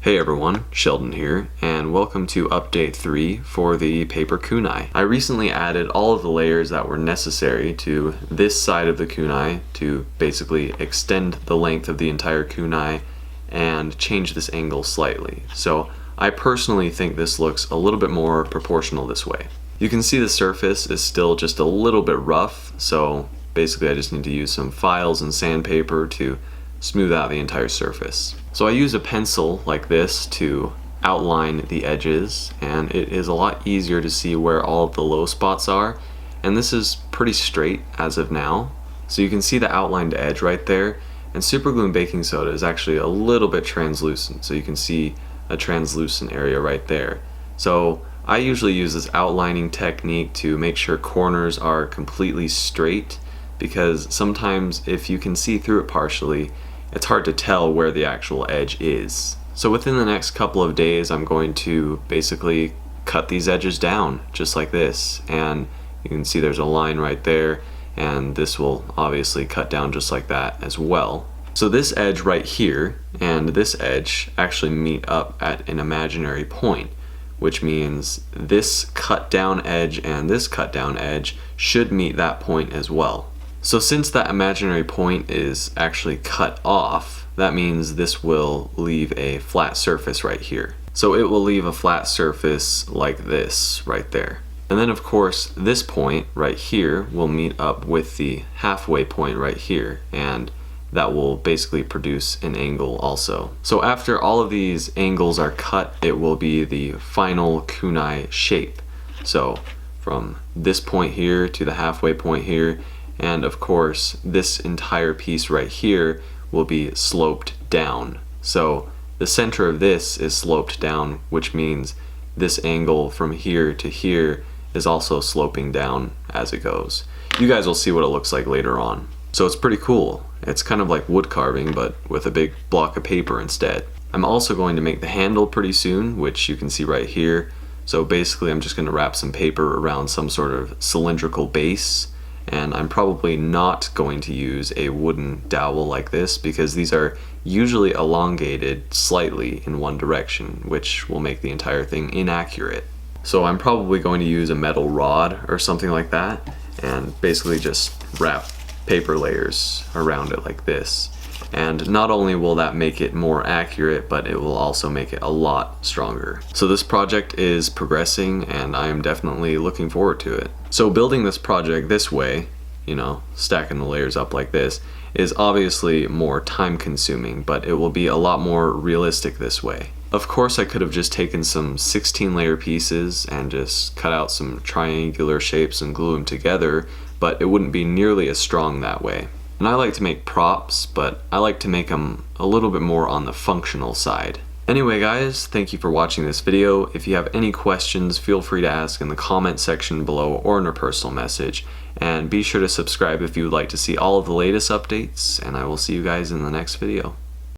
Hey everyone, Sheldon here, and welcome to update 3 for the paper kunai. I recently added all of the layers that were necessary to this side of the kunai to basically extend the length of the entire kunai and change this angle slightly. So I personally think this looks a little bit more proportional this way. You can see the surface is still just a little bit rough, so basically I just need to use some files and sandpaper to smooth out the entire surface. So I use a pencil like this to outline the edges, and it is a lot easier to see where all of the low spots are, and this is pretty straight as of now. So you can see the outlined edge right there, and super glue and baking soda is actually a little bit translucent, so you can see a translucent area right there. So I usually use this outlining technique to make sure corners are completely straight, because sometimes if you can see through it partially, it's hard to tell where the actual edge is. So within the next couple of days, I'm going to basically cut these edges down just like this, and you can see there's a line right there, and this will obviously cut down just like that as well. So this edge right here and this edge actually meet up at an imaginary point, which means this cut down edge and this cut down edge should meet that point as well. So since that imaginary point is actually cut off, that means this will leave a flat surface right here. So it will leave a flat surface like this right there. And then of course this point right here will meet up with the halfway point right here, and that will basically produce an angle also. So after all of these angles are cut, it will be the final kunai shape. So from this point here to the halfway point here, and of course this entire piece right here will be sloped down. So the center of this is sloped down, which means this angle from here to here is also sloping down as it goes. You guys will see what it looks like later on. So it's pretty cool. It's kind of like wood carving, but with a big block of paper instead. I'm also going to make the handle pretty soon, which you can see right here. So basically I'm just going to wrap some paper around some sort of cylindrical base, and I'm probably not going to use a wooden dowel like this because these are usually elongated slightly in one direction, which will make the entire thing inaccurate. So I'm probably going to use a metal rod or something like that, and basically just wrap paper layers around it like this. And not only will that make it more accurate, but it will also make it a lot stronger. So this project is progressing, and I am definitely looking forward to it. So building this project this way, you know, stacking the layers up like this, is obviously more time consuming, but it will be a lot more realistic this way. Of course I could have just taken some 16 layer pieces and just cut out some triangular shapes and glue them together, but it wouldn't be nearly as strong that way. And I like to make props, but I like to make them a little bit more on the functional side. Anyway guys, thank you for watching this video. If you have any questions, feel free to ask in the comment section below or in a personal message. And be sure to subscribe if you would like to see all of the latest updates, and I will see you guys in the next video.